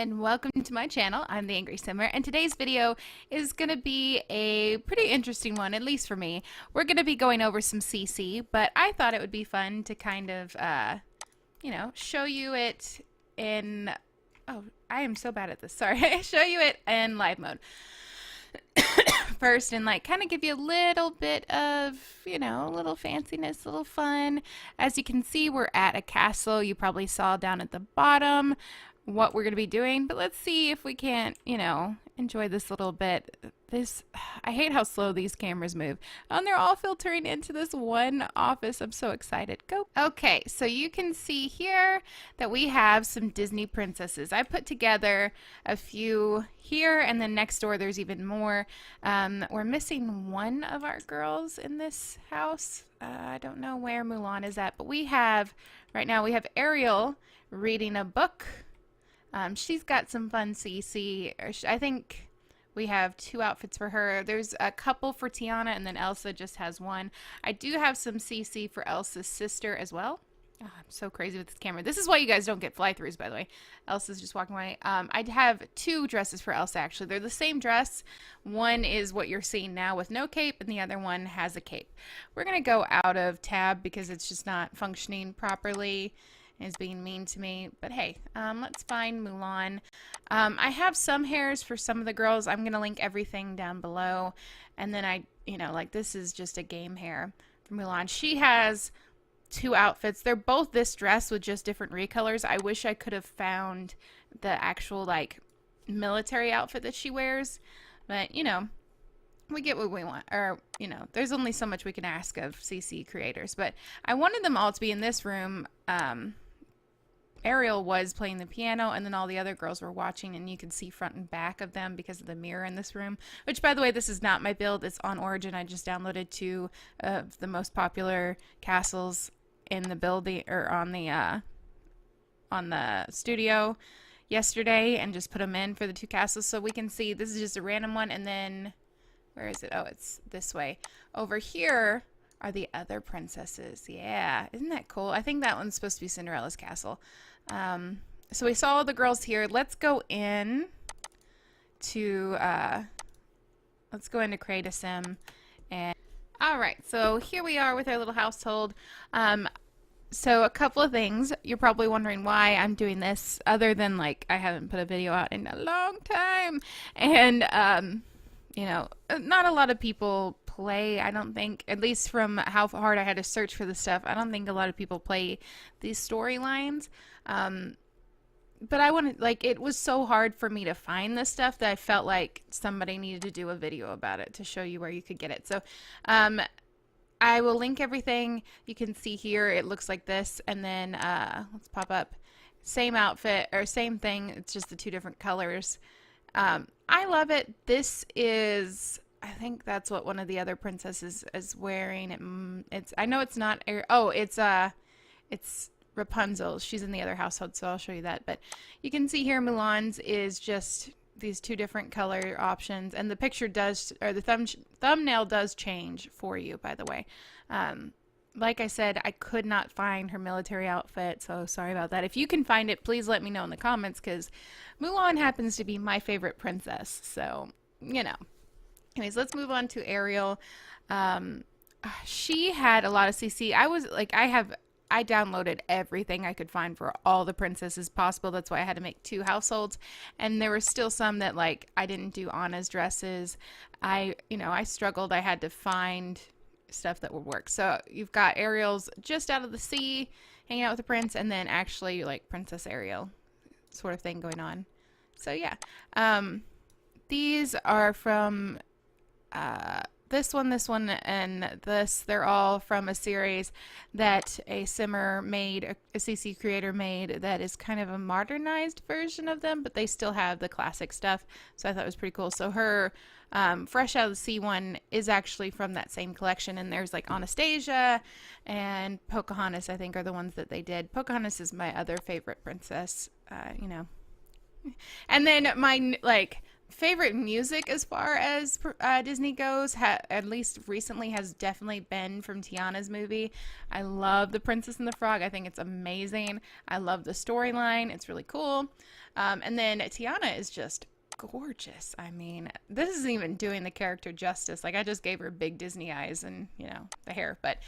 and welcome to my channel. I'm the Angry Simmer, and today's video is going to be a pretty interesting one, at least for me. We're going to be going over some CC, but I thought it would be fun to kind of, show you it in, oh, I am so bad at this, sorry, show you it in live mode first and like kind of give you a little bit of, a little fanciness, a little fun. As you can see, we're at a castle. You probably saw down at the bottom what we're going to be doing, but let's see if we can't, enjoy this little bit. I hate how slow these cameras move. And they're all filtering into this one office. I'm so excited. Go. Okay, so you can see here that we have some Disney princesses. I put together a few here, and then next door there's even more. We're missing one of our girls in this house. I don't know where Mulan is at, but right now we have Ariel reading a book. She's got some fun CC. I think we have 2 outfits for her. There's a couple for Tiana, and then Elsa just has one. I do have some CC for Elsa's sister as well. Oh, I'm so crazy with this camera. This is why you guys don't get fly-throughs, by the way. Elsa's just walking away. I have 2 dresses for Elsa, actually. They're the same dress. One is what you're seeing now with no cape, and the other one has a cape. We're going to go out of tab because it's just not functioning properly. Is being mean to me, but hey, let's find Mulan. I have some hairs for some of the girls. I'm gonna link everything down below, and then this is just a game hair for Mulan. She has 2 outfits. They're both this dress with just different recolors. I wish I could have found the actual military outfit that she wears, but we get what we want, or there's only so much we can ask of CC creators. But I wanted them all to be in this room. Ariel was playing the piano, and then all the other girls were watching, and you can see front and back of them because of the mirror in this room, which, by the way, this is not my build. It's on Origin. I just downloaded 2 of the most popular castles in the building, or on the studio yesterday, and just put them in for the 2 castles so we can see. This is just a random one, and then where is it? Oh, it's this way. Over here are the other princesses. Yeah, isn't that cool? I think that one's supposed to be Cinderella's castle. So we saw all the girls here. Let's go in to create a sim. And all right, so here we are with our little household. So a couple of things. You're probably wondering why I'm doing this, other than I haven't put a video out in a long time, and not a lot of people play, I don't think, at least from how hard I had to search for the stuff. I don't think a lot of people play these storylines. But I wanted, it was so hard for me to find this stuff that I felt like somebody needed to do a video about it to show you where you could get it. So, I will link everything. You can see here, it looks like this, and then, let's pop up, same outfit, or same thing, it's just the 2 different colors. I love it. This is, I think that's what one of the other princesses is wearing. I know it's not, it's Rapunzel. She's in the other household, so I'll show you that. But you can see here Mulan's is just these 2 different color options, and the picture does, or the thumbnail does change for you, by the way. Like I said, I could not find her military outfit, so sorry about that. If you can find it, please let me know in the comments, because Mulan happens to be my favorite princess, so, Anyways, let's move on to Ariel. She had a lot of CC. I downloaded everything I could find for all the princesses possible. That's why I had to make 2 households. And there were still some that, I didn't do Anna's dresses. I struggled. I had to find stuff that would work. So you've got Ariel's just out of the sea, hanging out with the prince, and then actually, Princess Ariel sort of thing going on. So, yeah. These are from this one, and this. They're all from a series that a simmer made, a CC creator made, that is kind of a modernized version of them, but they still have the classic stuff. So I thought it was pretty cool. So her Fresh Out of the Sea one is actually from that same collection, and there's Anastasia and Pocahontas, I think, are the ones that they did. Pocahontas is my other favorite princess, And then my favorite music as far as Disney goes, at least recently, has definitely been from Tiana's movie. I love The Princess and the Frog. I think it's amazing. I love the storyline. It's really cool. And then Tiana is just gorgeous. I mean, this isn't even doing the character justice. Like, I just gave her big Disney eyes and, you know, the hair. But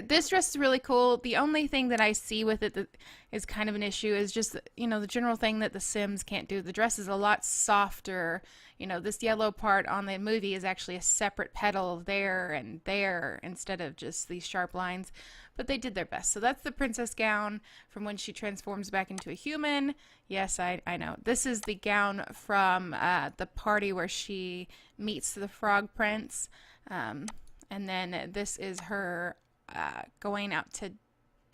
this dress is really cool. The only thing that I see with it that is kind of an issue is just, you know, the general thing that the Sims can't do. The dress is a lot softer. You know, this yellow part on the movie is actually a separate petal there and there instead of just these sharp lines. But they did their best. So that's the princess gown from when she transforms back into a human. Yes, I know. This is the gown from the party where she meets the frog prince. And then this is her going out to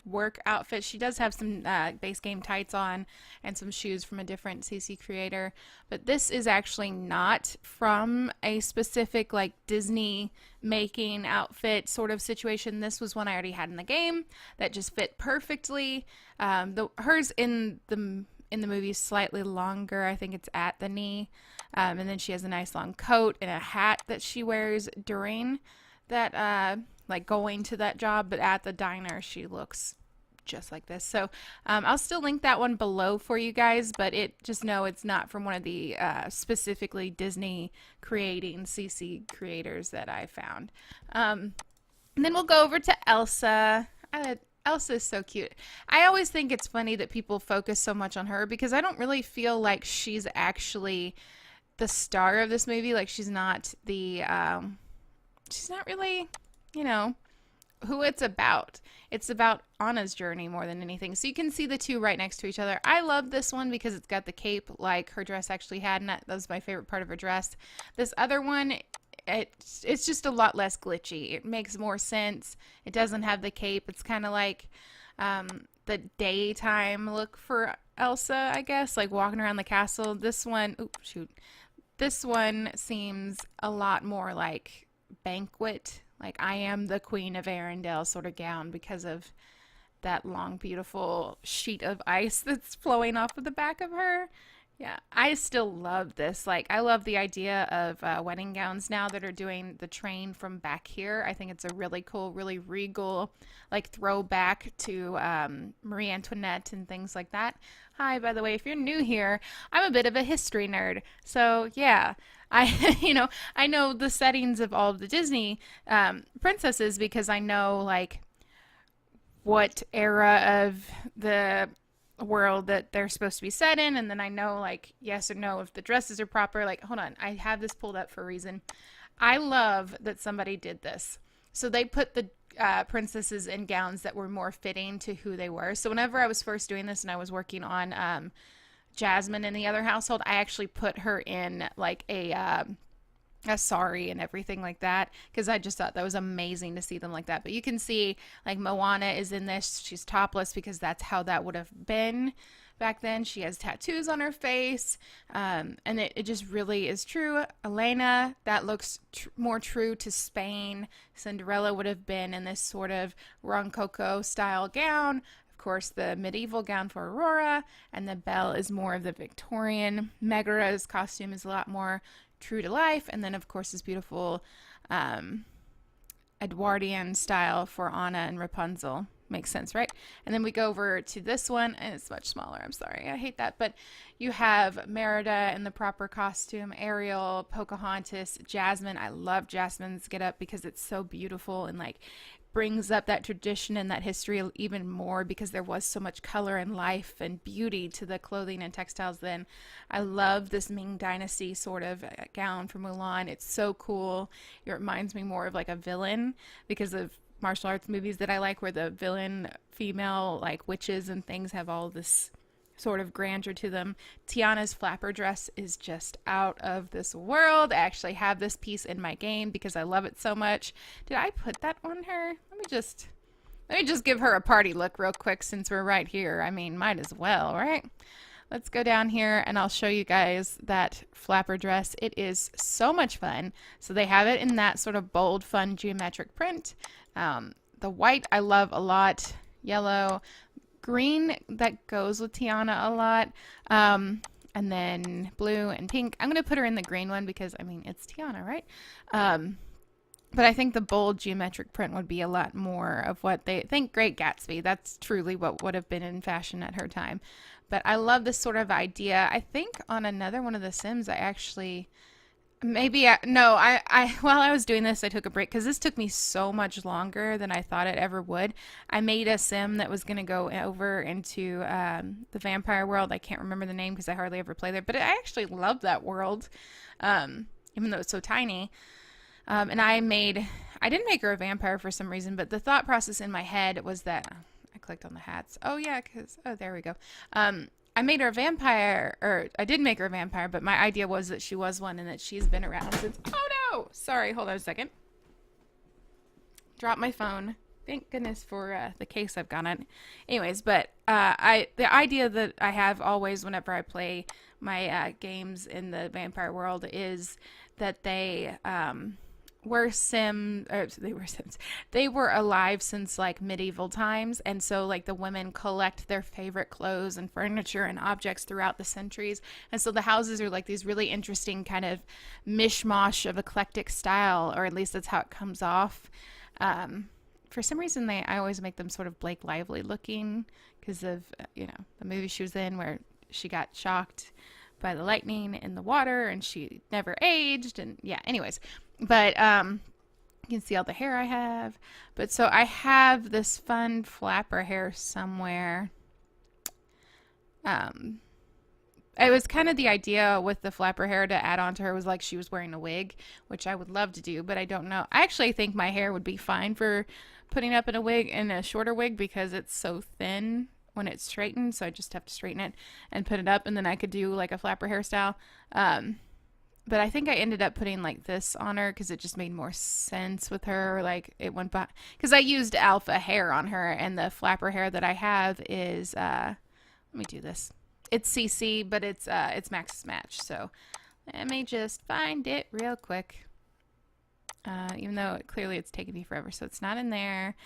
work outfit. She does have some base game tights on and some shoes from a different CC creator, but this is actually not from a specific like Disney making outfit sort of situation. This was one I already had in the game that just fit perfectly. Hers in the movie is slightly longer. I think it's at the knee, and then she has a nice long coat and a hat that she wears during that like going to that job, but at the diner she looks just like this. So I'll still link that one below for you guys, but just know it's not from one of the specifically Disney creating CC creators that I found. And then we'll go over to Elsa. Elsa is so cute. I always think it's funny that people focus so much on her because I don't really feel like she's actually the star of this movie. Like she's not the she's not really, you know, who it's about. It's about Anna's journey more than anything. So you can see the two right next to each other. I love this one because it's got the cape like her dress actually had, and that was my favorite part of her dress. This other one, it's just a lot less glitchy. It makes more sense. It doesn't have the cape. It's kind of like the daytime look for Elsa, I guess, like walking around the castle. This one, this one seems a lot more like banquet, like I am the Queen of Arendelle sort of gown because of that long beautiful sheet of ice that's flowing off of the back of her. Yeah, I still love this. Like, I love the idea of wedding gowns now that are doing the train from back here. I think it's a really cool, really regal, like, throwback to Marie Antoinette and things like that. Hi, by the way, if you're new here, I'm a bit of a history nerd. So, yeah, I know the settings of all of the Disney princesses because I know, like, what era of the world that they're supposed to be set in, and then I know like yes or no if the dresses are proper. Like, hold on, I have this pulled up for a reason. I love that somebody did this. So they put the princesses in gowns that were more fitting to who they were. So whenever I was first doing this and I was working on Jasmine in the other household, I actually put her in like a sari and everything like that because I just thought that was amazing to see them like that. But you can see like Moana is in this. She's topless because that's how that would have been back then. She has tattoos on her face, and it just really is true. Elena, that looks more true to Spain. Cinderella would have been in this sort of Rococo style gown. Of course, the medieval gown for Aurora, and the Belle is more of the Victorian. Megara's costume is a lot more true to life, and then of course this beautiful Edwardian style for Anna and Rapunzel. Makes sense, right? And then we go over to this one, and it's much smaller. I'm sorry, I hate that, but you have Merida in the proper costume, Ariel, Pocahontas, Jasmine. I love Jasmine's get up because it's so beautiful and like brings up that tradition and that history even more because there was so much color and life and beauty to the clothing and textiles then. I love this Ming Dynasty sort of gown from Mulan. It's so cool. It reminds me more of like a villain because of martial arts movies that I like where the villain female like witches and things have all this sort of grandeur to them. Tiana's flapper dress is just out of this world. I actually have this piece in my game because I love it so much. Did I put that on her? Let me just give her a party look real quick since we're right here. I mean, might as well, right? Let's go down here and I'll show you guys that flapper dress. It is so much fun. So they have it in that sort of bold, fun geometric print. The white I love a lot. Yellow. Green that goes with Tiana a lot. and then blue and pink. I'm going to put her in the green one because, I mean, it's Tiana, right? But I think the bold geometric print would be a lot more of what they think. Great Gatsby. That's truly what would have been in fashion at her time. But I love this sort of idea. I think on another one of the Sims, I actually... while I was doing this, I took a break because this took me so much longer than I thought it ever would. I made a sim that was going to go over into the vampire world. I can't remember the name because I hardly ever play there, but I actually love that world, even though it's so tiny. And I didn't make her a vampire for some reason, but the thought process in my head was that, I clicked on the hats. Oh yeah, there we go. I made her a vampire, or I did make her a vampire, but my idea was that she was one and that she's been around since, oh no! Sorry, hold on a second. Dropped my phone. Thank goodness for the case I've got on. Anyways, but the idea that I have always whenever I play my games in the vampire world is that they were Sims. They were alive since like medieval times, and so like the women collect their favorite clothes and furniture and objects throughout the centuries, and so the houses are like these really interesting kind of mishmash of eclectic style, or at least that's how it comes off. For some reason, I always make them sort of Blake Lively looking because of the movie she was in where she got shocked by the lightning in the water and she never aged, and yeah, anyways. But you can see all the hair I have. But so I have this fun flapper hair somewhere. It was kind of the idea with the flapper hair to add on to her was like she was wearing a wig, which I would love to do, but I don't know. I actually think my hair would be fine for putting up in a shorter wig because it's so thin when it's straightened, so I just have to straighten it and put it up, and then I could do like a flapper hairstyle. But I think I ended up putting like this on her because it just made more sense with her. Like it went by because I used alpha hair on her, and the flapper hair that I have is let me do this. It's CC, but it's Max's Match. So let me just find it real quick. Even though clearly it's taken me forever, so it's not in there.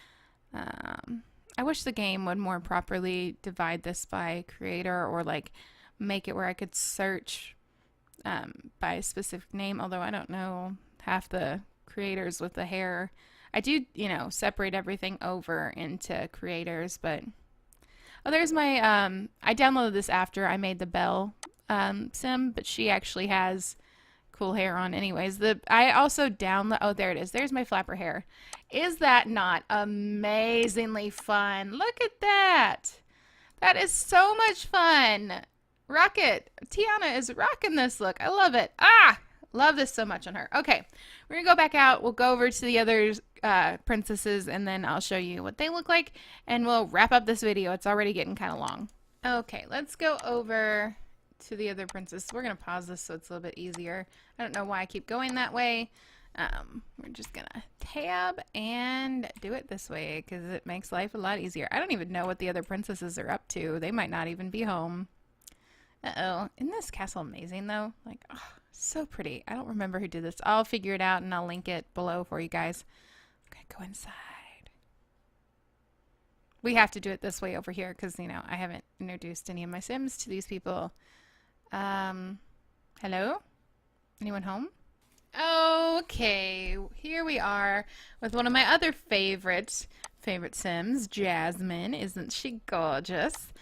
I wish the game would more properly divide this by creator or like make it where I could search by a specific name, although I don't know half the creators with the hair. I do, separate everything over into creators, but oh, there's my I downloaded this after I made the Belle sim, but she actually has cool hair on anyways. I also oh, there it is. There's my flapper hair. Is that not amazingly fun? Look at that. That is so much fun. Rock it. Tiana is rocking this look. I love it. Love this so much on her. Okay, we're gonna go back out. We'll go over to the other princesses, and then I'll show you what they look like, and we'll wrap up this video. It's already getting kind of long. Okay, let's go over to the other princess. We're gonna pause this so it's a little bit easier. I don't know why I keep going that way. We're just gonna tab and do it this way because it makes life a lot easier. I don't even know what the other princesses are up to. They might not even be home. Isn't this castle amazing though? Like, oh, so pretty. I don't remember who did this. I'll figure it out and I'll link it below for you guys. Okay, go inside. We have to do it this way over here because, I haven't introduced any of my Sims to these people. Hello? Anyone home? Okay, here we are with one of my other favorite Sims, Jasmine. Isn't she gorgeous?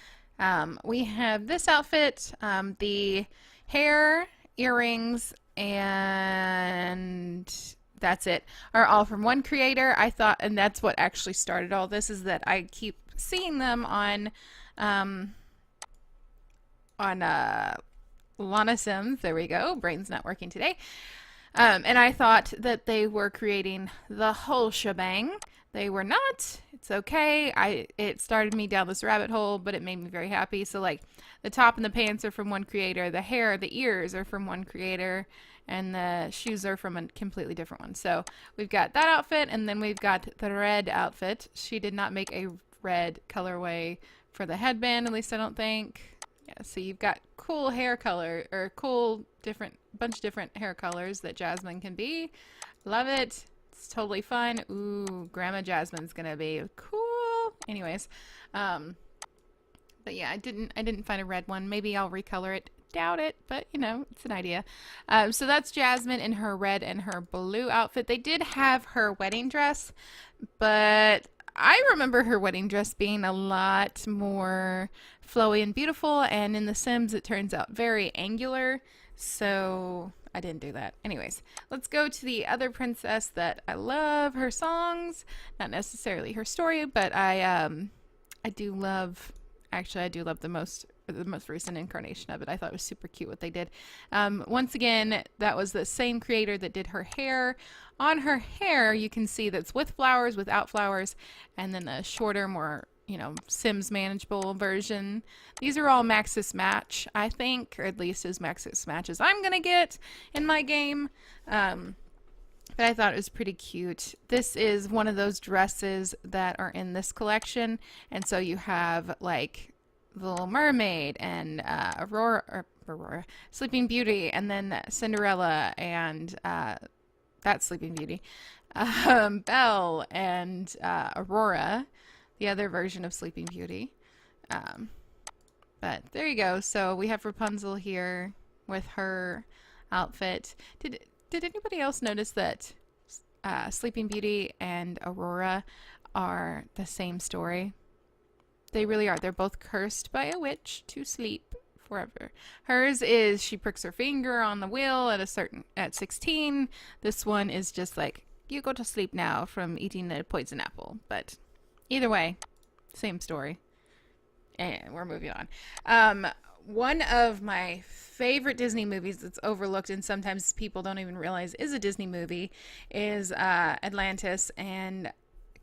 We have this outfit, the hair, earrings, and that's it, are all from one creator. I thought, and that's what actually started all this, is that I keep seeing them on Lana Sims. There we go. Brain's not working today. And I thought that they were creating the whole shebang. They were not. It's okay. It started me down this rabbit hole, but it made me very happy. So like the top and the pants are from one creator, the hair, the ears are from one creator, and the shoes are from a completely different one. So we've got that outfit, and then we've got the red outfit. She did not make a red colorway for the headband, at least I don't think. Yeah, so you've got cool hair color, or cool bunch of different hair colors that Jasmine can be. Love it. It's totally fun. Ooh, Grandma Jasmine's gonna be cool. Anyways, but yeah, I didn't find a red one. Maybe I'll recolor it doubt it, but you know, it's an idea. So that's Jasmine in her red and her blue outfit. They did have her wedding dress, but I remember her wedding dress being a lot more flowy and beautiful, and in The Sims it turns out very angular, so I didn't do that. Anyways, let's go to the other princess that I love her songs, not necessarily her story, but I do love, actually I do love the most recent incarnation of it. I thought it was super cute what they did. Once again, that was the same creator that did her hair. On her hair, you can see that's with flowers, without flowers, and then the shorter, more, you know, Sims manageable version. These are all Maxis Match, I think, or at least as Maxis Match as I'm gonna get in my game. But I thought it was pretty cute. This is one of those dresses that are in this collection, and so you have like the Little Mermaid and Aurora, Sleeping Beauty, and then Cinderella and that's Sleeping Beauty, Belle and Aurora, the other version of Sleeping Beauty. But there you go. So we have Rapunzel here with her outfit. Did anybody else notice that Sleeping Beauty and Aurora are the same story? They really are. They're both cursed by a witch to sleep forever. Hers is she pricks her finger on the wheel at 16. This one is just like, you go to sleep now from eating the poison apple. But either way, same story. And we're moving on. One of my favorite Disney movies that's overlooked and sometimes people don't even realize is a Disney movie is Atlantis and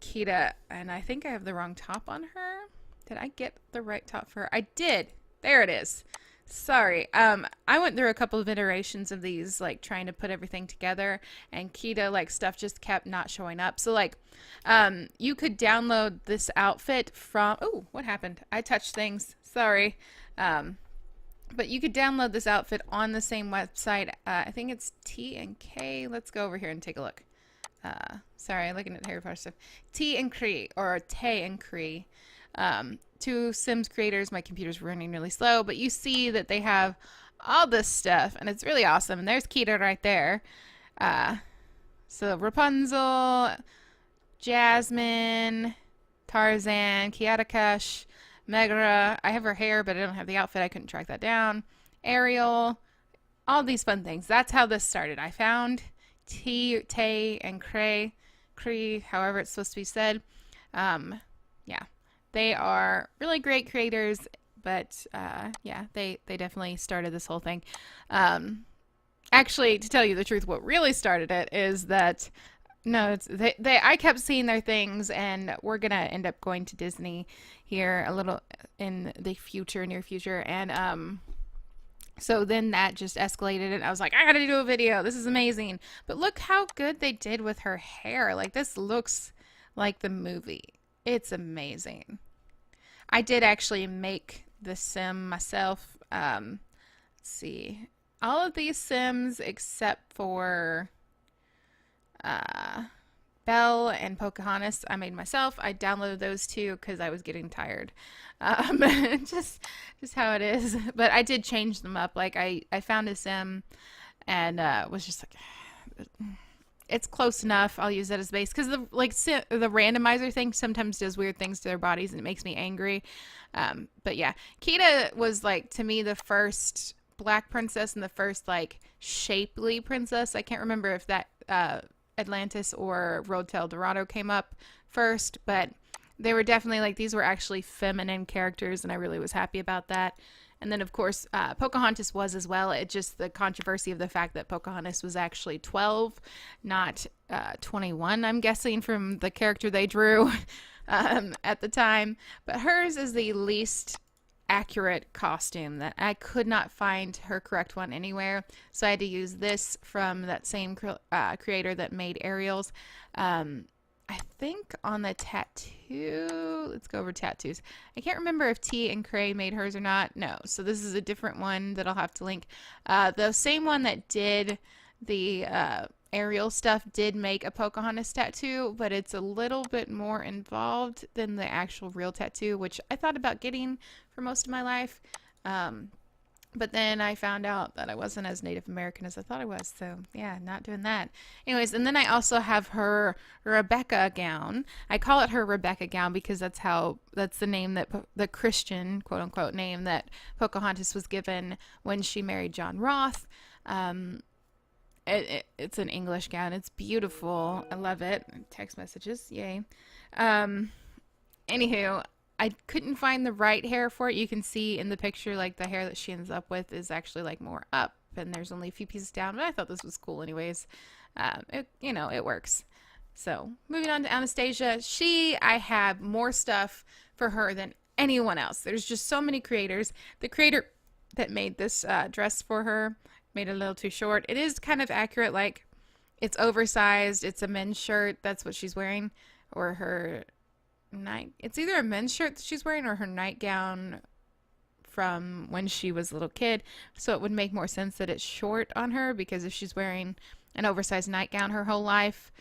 Kita. And I think I have the wrong top on her. Did I get the right top for her? I did. There it is. Sorry. I went through a couple of iterations of these, like trying to put everything together, and Kita, like, stuff just kept not showing up. So like, you could download this outfit from, oh, what happened? I touched things. Sorry. But you could download this outfit on the same website. I think it's T and K. Let's go over here and take a look. Sorry, looking at Harry Potter stuff. T and Cree, or Tay and Cree. Two Sims creators. My computer's running really slow, but you see that they have all this stuff, and it's really awesome. And there's Kita right there. So Rapunzel, Jasmine, Tarzan, Kiatakash, Megara. I have her hair, but I don't have the outfit. I couldn't track that down. Ariel. All these fun things. That's how this started. I found Tay, and Cree, however it's supposed to be said. Yeah. They are really great creators, but yeah, they definitely started this whole thing. Actually, to tell you the truth, what really started it is that I kept seeing their things, and we're gonna end up going to Disney here a little in the near future, and so then that just escalated, and I was like, I gotta do a video. This is amazing. But look how good they did with her hair. Like, this looks like the movie. It's amazing. I did actually make the sim myself. Let's see. All of these Sims except for Belle and Pocahontas I made myself. I downloaded those two because I was getting tired. Just how it is. But I did change them up. Like, I found a Sim and was just like, it's close enough. I'll use that as base because the randomizer thing sometimes does weird things to their bodies and it makes me angry. But yeah, Kita was, like, to me the first black princess and the first, like, shapely princess. I can't remember if that Atlantis or Road to El Dorado came up first, but they were definitely, like, these were actually feminine characters, and I really was happy about that. And then, of course, Pocahontas was as well. It just the controversy of the fact that Pocahontas was actually 12, not 21, I'm guessing, from the character they drew at the time. But hers is the least accurate costume. That I could not find her correct one anywhere. So I had to use this from that same creator that made Ariel's. I think on the tattoo, let's go over tattoos. I can't remember if T and Cray made hers or not. No, so this is a different one that I'll have to link. The same one that did the Ariel stuff did make a Pocahontas tattoo, but it's a little bit more involved than the actual real tattoo, which I thought about getting for most of my life. But then I found out that I wasn't as Native American as I thought I was. So, yeah, not doing that. Anyways, and then I also have her Rebecca gown. I call it her Rebecca gown because that's the name that the Christian, quote unquote, name that Pocahontas was given when she married John Roth. Um, it's an English gown. It's beautiful. I love it. Text messages. Yay. Um, Anywho, I couldn't find the right hair for it. You can see in the picture, like the hair that she ends up with is actually like more up, and there's only a few pieces down. But I thought this was cool, anyways. It works. So moving on to Anastasia, I have more stuff for her than anyone else. There's just so many creators. The creator that made this dress for her made it a little too short. It is kind of accurate, like it's oversized. It's a men's shirt. That's what she's wearing, or her it's either a men's shirt that she's wearing or her nightgown from when she was a little kid. So it would make more sense that it's short on her, because if she's wearing an oversized nightgown her whole life,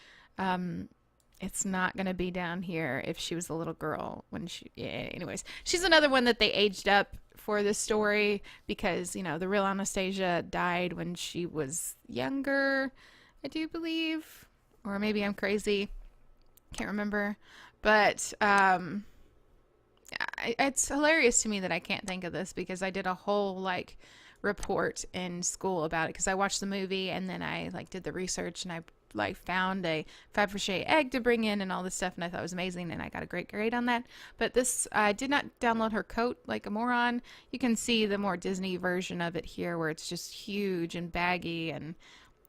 it's not going to be down here if she was a little girl when anyways, she's another one that they aged up for this story because, the real Anastasia died when she was younger, I do believe, or maybe I'm crazy. Can't remember. But it's hilarious to me that I can't think of this, because I did a whole report in school about it, because I watched the movie and then I did the research, and I found a Fabergé egg to bring in and all this stuff, and I thought it was amazing, and I got a great grade on that. But this, I did not download her coat like a moron. You can see the more Disney version of it here, where it's just huge and baggy, and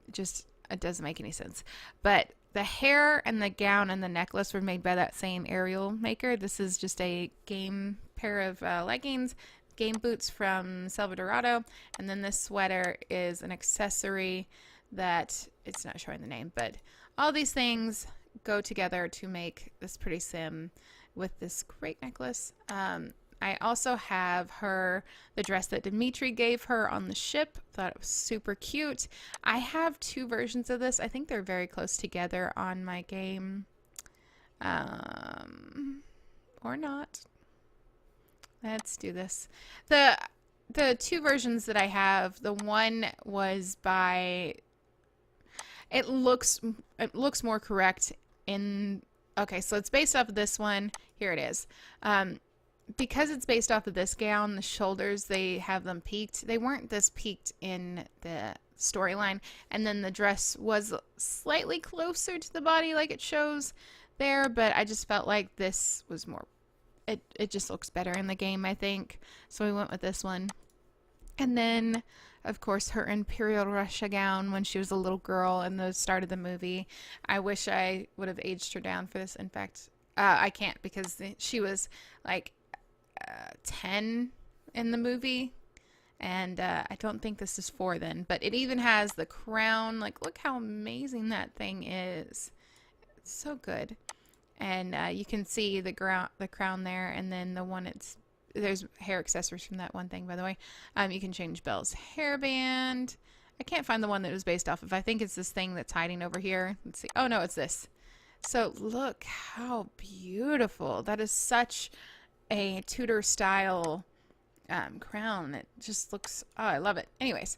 it doesn't make any sense. But the hair and the gown and the necklace were made by that same Ariel maker. This is just a game pair of leggings, game boots from Salvadorado, and then this sweater is an accessory that it's not showing the name, but all these things go together to make this pretty sim with this great necklace. I also have the dress that Dimitri gave her on the ship. Thought it was super cute. I have two versions of this. I think they're very close together on my game. Or not. Let's do this. The two versions that I have, the one was by, it looks more correct in, okay, so it's based off of this one. Here it is. Because it's based off of this gown, the shoulders, they have them peaked. They weren't this peaked in the storyline. And then the dress was slightly closer to the body like it shows there, but I just felt like this was more, it just looks better in the game, I think. So we went with this one. And then, of course, her Imperial Russia gown when she was a little girl in the start of the movie. I wish I would have aged her down for this. In fact, I can't, because she was 10 in the movie, and I don't think this is 4 then, but it even has the crown. Look how amazing that thing is. It's so good. And you can see the crown there, and then the one there's hair accessories from that one thing, by the way. You can change Belle's hairband. I can't find the one that it was based off of. I think it's this thing that's hiding over here. Let's see. Oh no, it's this. So look how beautiful. That is such a Tudor style crown. It just looks, oh, I love it. Anyways,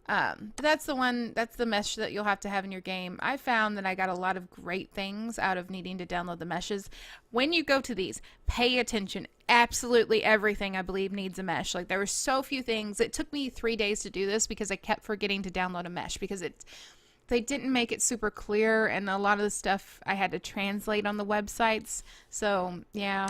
that's the mesh that you'll have to have in your game. I found that I got a lot of great things out of needing to download the meshes. When you go to these, pay attention. Absolutely everything, I believe, needs a mesh. There were so few things. It took me 3 days to do this because I kept forgetting to download a mesh, because they didn't make it super clear, and a lot of the stuff I had to translate on the websites. So yeah,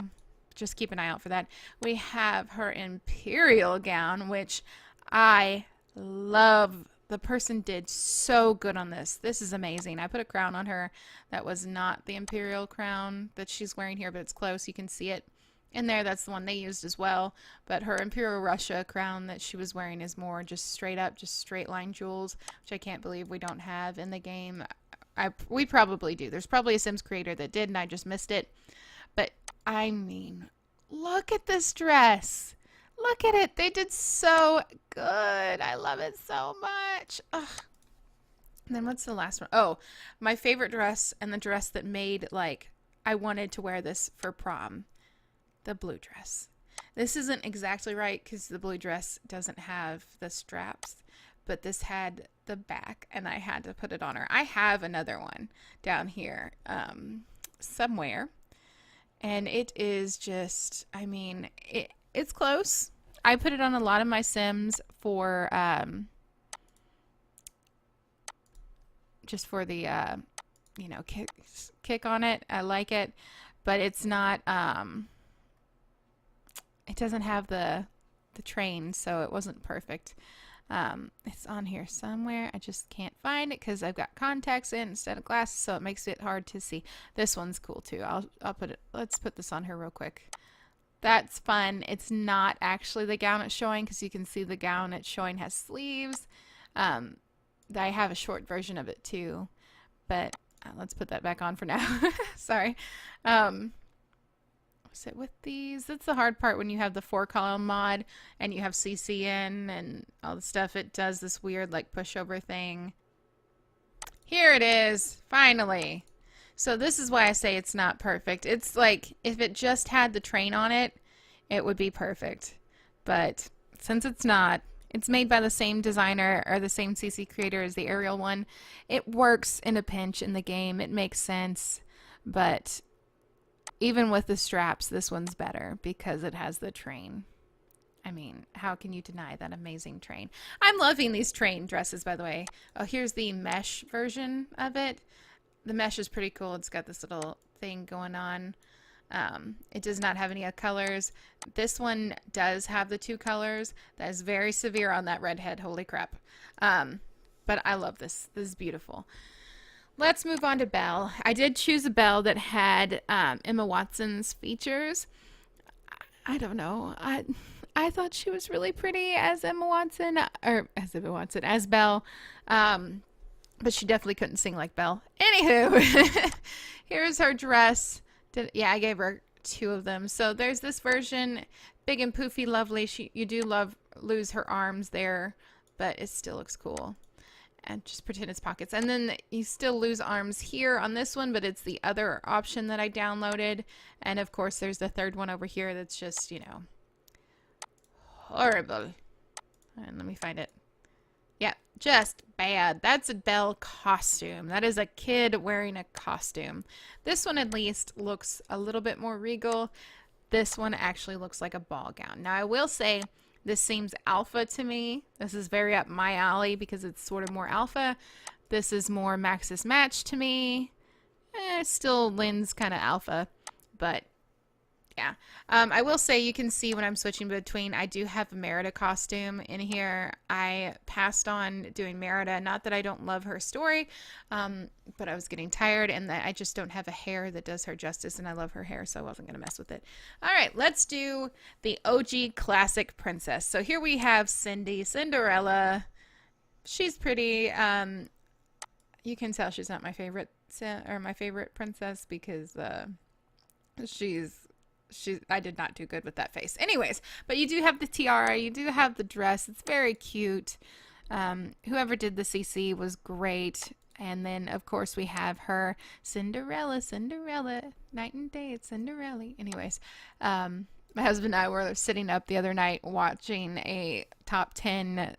just keep an eye out for that. We have her Imperial gown, which I love. The person did so good on this. This is amazing. I put a crown on her that was not the Imperial crown that she's wearing here, but it's close. You can see it in there. That's the one they used as well. But her Imperial Russia crown that she was wearing is more just straight up, just straight line jewels, which I can't believe we don't have in the game. We probably do. There's probably a Sims creator that did, and I just missed it. But I mean, look at this dress. Look at it. They did so good. I love it so much. Ugh. And then what's the last one? Oh, my favorite dress, and the dress that made I wanted to wear this for prom. The blue dress. This isn't exactly right because the blue dress doesn't have the straps, but this had the back and I had to put it on her. I have another one down here somewhere, and it is just, I mean, it's close. I put it on a lot of my Sims for just for the you know, kick on it. I like it, but it's not it doesn't have the train, so it wasn't perfect. It's on here somewhere. I just can't find it because I've got contacts in instead of glasses, so it makes it hard to see. This one's cool too. I'll put it. Let's put this on her real quick. That's fun. It's not actually the gown it's showing because you can see the gown it's showing has sleeves. I have a short version of it too, but let's put that back on for now. Sorry. Sit with these. That's the hard part when you have the 4-column mod and you have CC in and all the stuff. It does this weird like pushover thing. Here it is, finally. So this is why I say it's not perfect. It's like if it just had the train on it, it would be perfect. But since it's not, it's made by the same designer or the same CC creator as the Ariel one. It works in a pinch in the game. It makes sense, but even with the straps, this one's better because it has the train. I mean, how can you deny that amazing train? I'm loving these train dresses, by the way. Oh, here's the mesh version of it. The mesh is pretty cool. It's got this little thing going on. It does not have any colors. This one does have the 2 colors. That is very severe on that redhead. Holy crap. But I love this. This is beautiful. Let's move on to Belle. I did choose a Belle that had Emma Watson's features. I don't know. I thought she was really pretty as Emma Watson, as Belle. But she definitely couldn't sing like Belle. Anywho, here's her dress. Yeah, I gave her 2 of them. So there's this version, big and poofy, lovely. You do lose her arms there, but it still looks cool. And just pretend it's pockets. And then you still lose arms here on this one, but it's the other option that I downloaded. And of course, there's the 3rd one over here that's just, you know, horrible. And let me find it. Yeah, just bad. That's a Belle costume. That is a kid wearing a costume. This one at least looks a little bit more regal. This one actually looks like a ball gown. Now I will say this seems alpha to me. This is very up my alley because it's sort of more alpha. This is more Maxis Match to me. Still Lynn's kind of alpha, but yeah. I will say you can see when I'm switching between, I do have a Merida costume in here. I passed on doing Merida. Not that I don't love her story, but I was getting tired and I just don't have a hair that does her justice, and I love her hair, so I wasn't going to mess with it. All right, let's do the OG classic princess. So here we have Cinderella. She's pretty. You can tell she's not my favorite princess because I did not do good with that face. Anyways, but you do have the tiara, you do have the dress. It's very cute. Whoever did the CC was great. And then, of course, we have her Cinderella, night and day, it's Cinderella. Anyways, my husband and I were sitting up the other night watching a top 10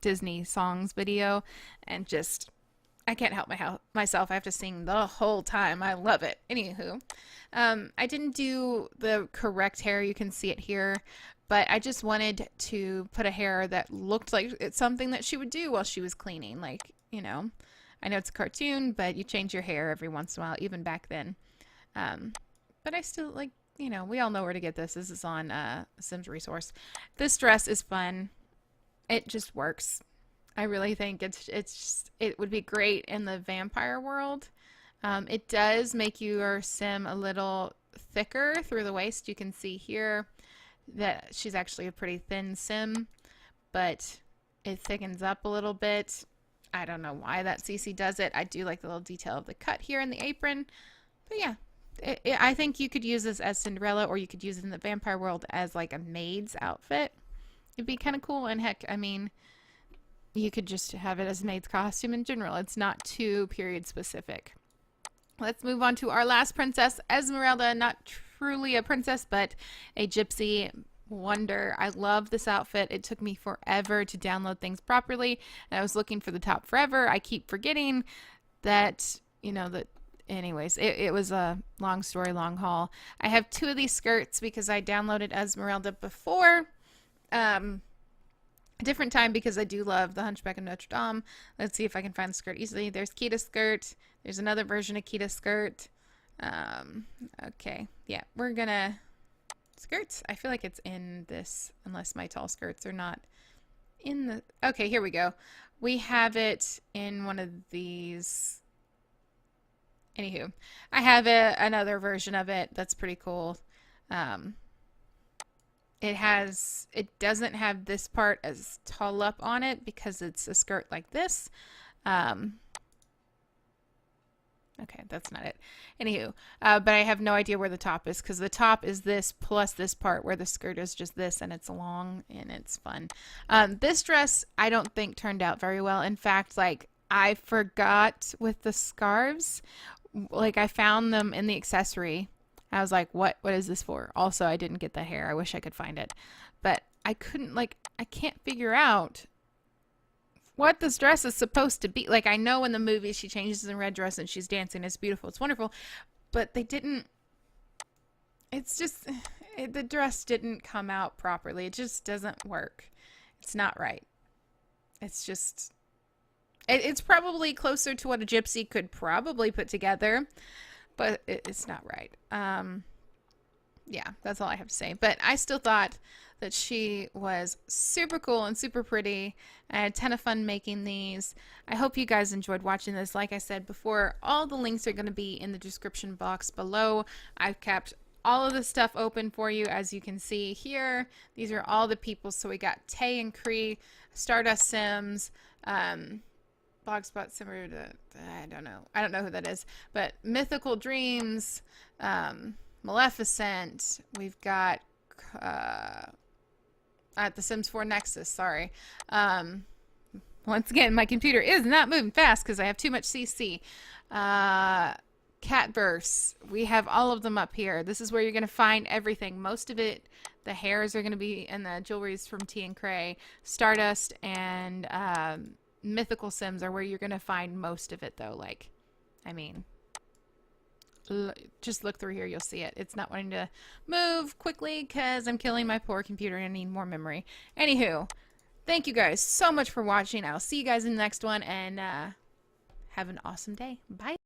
Disney songs video, and just, I can't help myself. I have to sing the whole time. I love it. Anywho, I didn't do the correct hair. You can see it here, but I just wanted to put a hair that looked like it's something that she would do while she was cleaning. Like, you know, I know it's a cartoon, but you change your hair every once in a while, even back then. But I still, like, you know, we all know where to get this. This is on Sims Resource. This dress is fun. It just works. I really think it would be great in the vampire world. It does make your sim a little thicker through the waist. You can see here that she's actually a pretty thin sim, but it thickens up a little bit. I don't know why that CC does it. I do like the little detail of the cut here in the apron. But yeah, I think you could use this as Cinderella, or you could use it in the vampire world as like a maid's outfit. It'd be kind of cool. And heck, I mean, you could just have it as a maid's costume in general. It's not too period specific. Let's move on to our last princess, Esmeralda. Not truly a princess, but a gypsy. wonder. I love this outfit. It took me forever to download things properly, and I was looking for the top forever. I keep forgetting that, that anyways, it was a long story, long haul. I have 2 of these skirts because I downloaded Esmeralda before. A different time because I do love the Hunchback of Notre Dame. Let's see if I can find the skirt easily. There's Kita's skirt. There's another version of Kita's skirt. Okay. Yeah, we're gonna... Skirts? I feel like it's in this, unless my tall skirts are not in the... Okay, here we go. We have it in one of these... Anywho, I have another version of it that's pretty cool. It doesn't have this part as tall up on it because it's a skirt like this. Okay, that's not it. Anywho, but I have no idea where the top is because the top is this plus this part where the skirt is just this and it's long and it's fun. This dress I don't think turned out very well. In fact, like I forgot with the scarves, like I found them in the accessory. I was like, what is this for? Also, I didn't get the hair. I wish I could find it. But I couldn't, like, I can't figure out what this dress is supposed to be. Like, I know in the movie she changes in red dress and she's dancing. It's beautiful. It's wonderful. But they didn't, it's just, the dress didn't come out properly. It just doesn't work. It's not right. It's just, it's probably closer to what a gypsy could probably put together. But it's not right. Yeah, that's all I have to say. But I still thought that she was super cool and super pretty. I had a ton of fun making these. I hope you guys enjoyed watching this. Like I said before, all the links are going to be in the description box below. I've kept all of the stuff open for you, as you can see here. These are all the people. So we got Tay and Cree, Stardust Sims, Blogspot Simmer, I don't know who that is, but Mythical Dreams, Maleficent, we've got at the Sims 4 Nexus, sorry. Once again, my computer is not moving fast because I have too much CC. Catverse, we have all of them up here. This is where you're going to find everything. Most of it, the hairs are going to be, and the jewelry's from T and Cray. Stardust and Mythical Sims are where you're going to find most of it, though. Like, I mean, just look through here, you'll see it. It's not wanting to move quickly because I'm killing my poor computer and I need more memory. Anywho, thank you guys so much for watching. I'll see you guys in the next one, and have an awesome day. Bye.